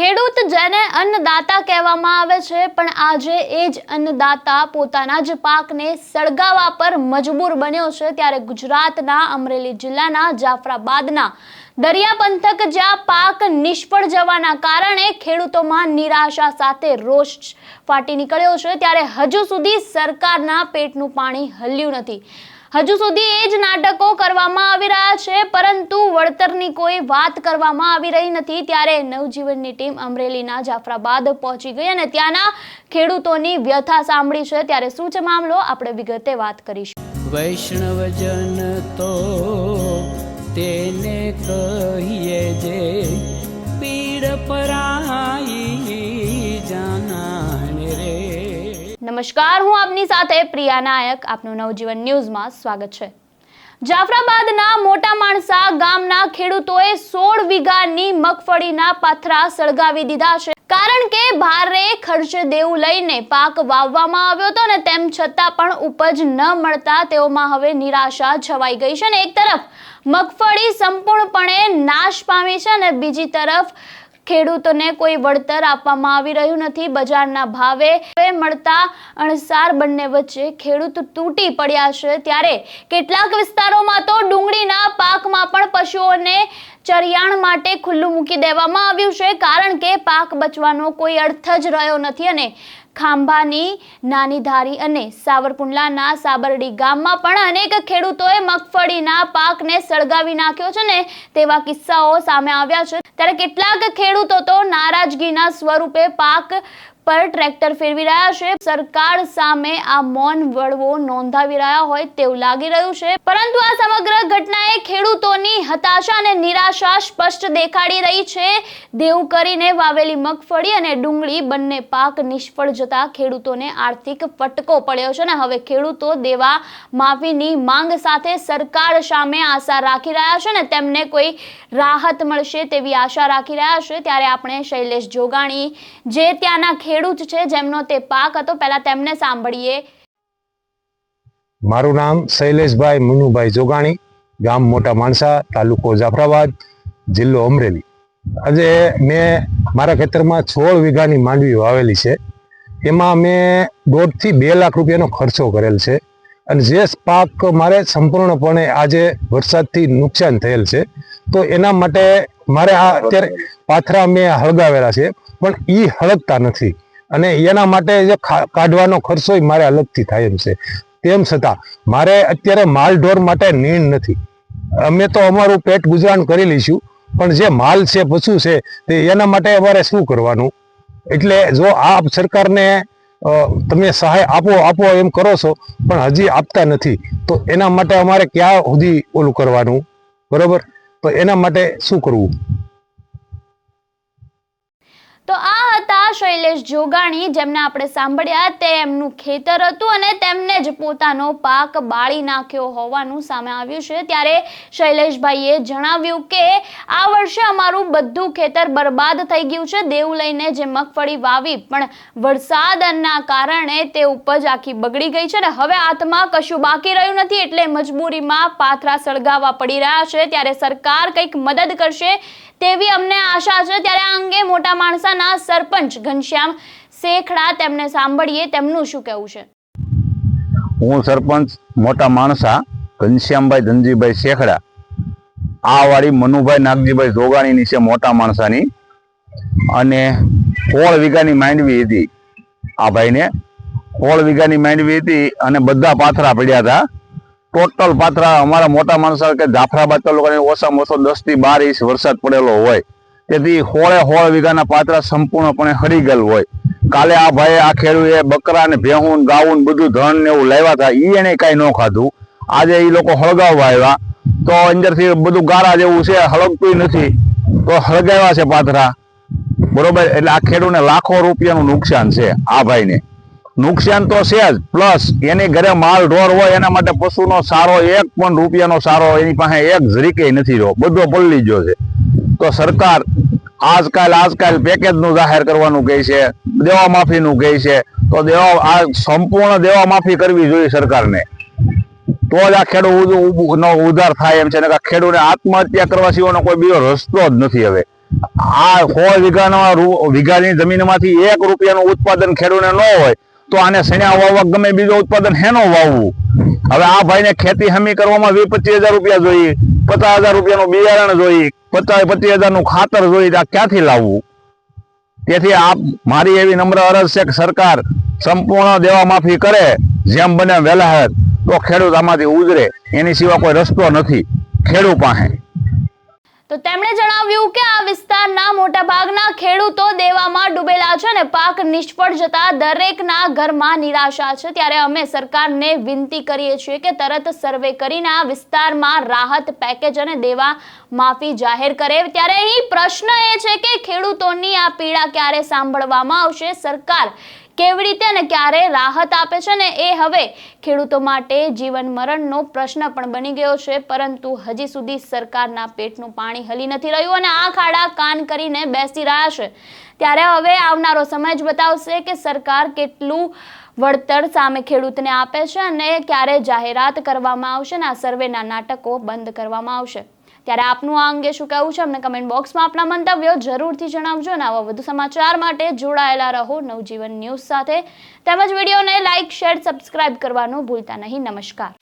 ખેડૂત જેને અન્નદાતા કહેવામાં આવે છે, પણ આજે એ જ અન્નદાતા પોતાના જ પાકને સળગાવવા પર મજબૂર બન્યો છે। ત્યારે ગુજરાતના અમરેલી જિલ્લાના જાફરાબાદના દરિયા પંથક જ્યાં પાક નિષ્ફળ જવાના કારણે ખેડૂતોમાં નિરાશા સાથે રોષ ફાટી નીકળ્યો છે, ત્યારે હજુ સુધી સરકારના પેટનું પાણી હલ્યું નથી। હજુ સુધી એ જ નાટકો કરવામાં આવી રહ્યા છે, પરંતુ વળતરની કોઈ વાત કરવામાં આવી રહી નથી। ત્યારે નવજીવનની ટીમ અમરેલીના જાફરાબાદ પહોંચી ગઈ અને ત્યાંના ખેડૂતોની વ્યથા સાંભળી છે। ત્યારે શું છે મામલો, આપણે વિગતે વાત કરીશું। વૈષ્ણવજન તો તેને કહીએ જે પીડ પરાઈ જાનાને રે। નમસ્કાર, હું આપની સાથે પ્રિયા નાયક, આપનું નવજીવન ન્યૂઝમાં સ્વાગત છે। જાફરાબાદના મોટા માણસા ગામના ખેડૂતોએ 16 વીઘાની મગફળીના પાથરા સળગાવી દીધા છે, કારણ કે ભારે ખર્ચે દેવું લઈને પાક વાવવામાં આવ્યો હતો અને તેમ છતાં પણ ઉપજ ન મળતા તેઓમાં હવે નિરાશા છવાઈ ગઈ છે અને એક તરફ મગફળી સંપૂર્ણપણે નાશ પામી છે અને બીજી તરફ ખેડૂતોને કોઈ વળતર આપવામાં આવી રહ્યું નથી। બજારના ભાવે મળતા અણસાર બંને વચ્ચે ખેડૂત તૂટી પડ્યા છે। ત્યારે કેટલાક વિસ્તારોમાં તો ડુંગળીના પાકમાં પણ પશુઓને ચરિયાણ માટે ખુલ્લું મૂકી દેવામાં આવ્યું છે, કારણ કે પાક બચવાનો કોઈ અર્થ જ રહ્યો નથી અને ખાંભાની નાની ધારી અને સાવરકુંડલાના સાબરડી ગામમાં પણ અનેક ખેડૂતોએ મગફળીના પાકને સળગાવી નાખ્યો છે ને તેવા કિસ્સાઓ સામે આવ્યા છે। ત્યારે કેટલાક ખેડૂતો તો નારાજગીના સ્વરૂપે પાક પર ટ્રેક્ટર ફેરવી રહ્યા છે। સરકાર સામે આ મૌન વળવો નોંધાવી રહ્યા હોય તેવું લાગી રહ્યું છે, પરંતુ આ સમગ્ર ઘટનાએ ખેડૂતોની હતાશા અને નિરાશા સ્પષ્ટ દેખાડી રહી છે। દેવું કરીને વાવેલી મગફળી અને ડુંગળી બંને પાક નિષ્ફળ જતા ખેડૂતોને આર્થિક ફટકો પડ્યો છે અને હવે ખેડૂતો દેવા માફીની માંગ સાથે સરકાર સામે આશા રાખી રહ્યા છે અને તેમને કોઈ રાહત મળશે તેવી આશા રાખી રહ્યા છે। ત્યારે આપણે શૈલેષ જોગાણી જે ત્યાંના ખેડૂત છે જેમનો તે પાક હતો, પહેલા તેમને સાંભળીએ। મારું નામ શૈલેષભાઈ મુનુભાઈ જોગાણી, ગામ મોટા માણસા, તાલુકો જાફરાબાદ, જિલ્લો અમરેલી। આજે મેં મારા ખેતરમાં 16 વીઘાની માંડવી વાવેલી છે, એમાં મેં 1.5 થી 2 લાખ રૂપિયાનો ખર્ચો કરેલ છે અને જે પાક મારે સંપૂર્ણપણે આજે વરસાદથી નુકસાન થયેલ છે, તો એના માટે મારે આ અત્યારે પાથરા મેં હળગાવેલા છે, પણ એ હળગતા નથી અને એના માટે જે કાઢવાનો ખર્ચો મારે અલગથી થાય એમ છે। તેમ છતાં મારે અત્યારે માલ ઢોર માટે નીણ નથી। અમે તો અમારું પેટ ગુજરાન કરી લઈશું, પણ જે માલ છે, પશુ છે, તે એના માટે અમારે શું કરવાનું? એટલે જો આ સરકારને તમે સહાય આપો એમ કરો છો, પણ હજી આપતા નથી, તો એના માટે અમારે ક્યાં સુધી ઓલું કરવાનું? બરોબર, તો એના માટે શું કરવું? તો આ હતા શૈલેષ જોગાણી, જેમને આપણે સાંભળ્યા તે એમનું ખેતર હતું અને તેમને જ પોતાનો પાક બાળી નાખ્યો હોવાનું સામે આવ્યું છે। ત્યારે શૈલેષભાઈએ જણાવ્યું કે આ વર્ષે અમારું બધું ખેતર બરબાદ થઈ ગયું છે। દેવું લઈને જે મગફળી વાવી, પણ વરસાદના કારણે તે ઉપજ આખી બગડી ગઈ છે અને હવે હાથમાં કશું બાકી રહ્યું નથી, એટલે મજબૂરીમાં પાથરા સળગાવવા પડી રહ્યા છે। ત્યારે સરકાર કંઈક મદદ કરશે તેવી અમને આશા છે। ત્યારે આ અંગે મોટા માણસાના સરપંચ ઘનશ્યામ શેખડા, તેમને સાંભળીએ તેમનું શું કહેવું છે। હું સરપંચ મોટા માણસા ઘનશ્યામભાઈ ધનજીભાઈ શેખડા, આ વાળી મનુભાઈ નાગજીભાઈ જોગાણીની છે, મોટા માણસાની, અને 16 વીઘાની માંડવી હતી। આ ભાઈને 16 વીઘાની માંડવી હતી અને બધા પાથરા પડ્યા હતા। ટોટલ પાથરા અમારા મોટા માણસા કે જાફરાબાદ તાલુકાની ઓછામાં ઓછો 10 થી 12 ઇંચ વરસાદ પડેલો હોય, તેથી 16 વીઘાના પાથરા સંપૂર્ણપણે હરી ગયેલ હોય। કાલે આ ભાઈ આ ખેડૂએ બકરા ને ભેહું ગાવું બધું ધન ને એવું લાવ્યા હતા, એને કાંઈ ન ખાધું। આજે એ લોકો હળગાવવા આવ્યા તો અંદરથી બધું ગારા જેવું છે, હળગતું નથી, તો હળગાવ્યા છે પાથરા, બરોબર। એટલે આ ખેડૂને લાખો રૂપિયાનું નુકસાન છે। આ ભાઈને નુકસાન તો છે જ, પ્લસ એની ઘરે માલ ઢોર હોય એના માટે પશુનો સારો 1 પણ રૂપિયાનો સારો એની પાસે એક જરીકે નથી રહ્યો, બધો પલળી ગયો છે। તો સરકાર આજકાલ પેકેજનું જાહેર કરવાનું કહે છે, દેવા માફીનું કહે છે, તો આ સંપૂર્ણ દેવા માફી કરવી જોઈએ સરકારને, તો જ આ ખેડૂત ઉધાર થાય એમ છે। ખેડૂતને આત્મહત્યા કરવા સિવાયનો કોઈ બીજો રસ્તો જ નથી। હવે આ 100 વીઘાની જમીનમાંથી 1 રૂપિયાનું ઉત્પાદન ખેડૂતને ન હોય તો આને સણ્યા વાવવા ગમે બીજો ઉત્પાદન હેનો વાવવું? હવે આ ભાઈને ખેતી હમી કરવામાં 20-25 હજાર રૂપિયા જોઈએ, 50 હજાર રૂપિયાનું બિયારણ જોઈએ, 50-25 હજારનું ખાતર જોઈએ, આ ક્યાંથી લાવવું? તેથી આ મારી એવી નમ્ર અરજ છે કે સરકાર સંપૂર્ણ દેવા માફી કરે જેમ બને વહેલા, તો ખેડૂત આમાંથી ઉજરે, એની સિવાય કોઈ રસ્તો નથી ખેડૂત પાસે. તો તેમણે જણાવ્યું કે આ વિસ્તારના મોટા ભાગના ખેડૂતો દેવામાં ડૂબેલા છે અને પાક નિષ્ફળ જતા દરેકના ઘરમાં નિરાશા છે. ત્યારે અમે સરકારને વિનંતી કરીએ છીએ કે તરત સર્વે કરીને આ વિસ્તારમાં રાહત પેકેજ અને દેવા માફી જાહેર કરે. ત્યારે અહીં પ્રશ્ન એ છે કે ખેડૂતોની આ પીડા ક્યારે સાંભળવામાં આવશે? સરકાર કેવી રીતે અને ક્યારે રાહત આપે છે ને એ હવે ખેડૂતો માટે જીવન મરણનો પ્રશ્ન પણ બની ગયો છે. પરંતુ હજી સુધી સરકારના પેટનું પાણી હલી નથી રહ્યું અને આ ખાડા કાન કરીને બેસી રહ્યા છે. ત્યારે હવે આવનારો સમય જ બતાવશે કે સરકાર કેટલું વળતર સામે ખેડૂતને આપે છે અને ક્યારે જાહેરાત કરવામાં આવશે અને આ સર્વેના નાટકો બંધ કરવામાં આવશે. ત્યારે આપનું આ અંગે શું કહેવું છે અમને કમેન્ટ બોક્સમાં આપના મંતવ્યો જરૂરથી જણાવજો અને આવા વધુ સમાચાર માટે જોડાયેલા રહો નવજીવન ન્યૂઝ સાથે. તેમજ વિડીયોને લાઇક, શેર, સબસ્ક્રાઇબ કરવાનું ભૂલતા નહીં. નમસ્કાર.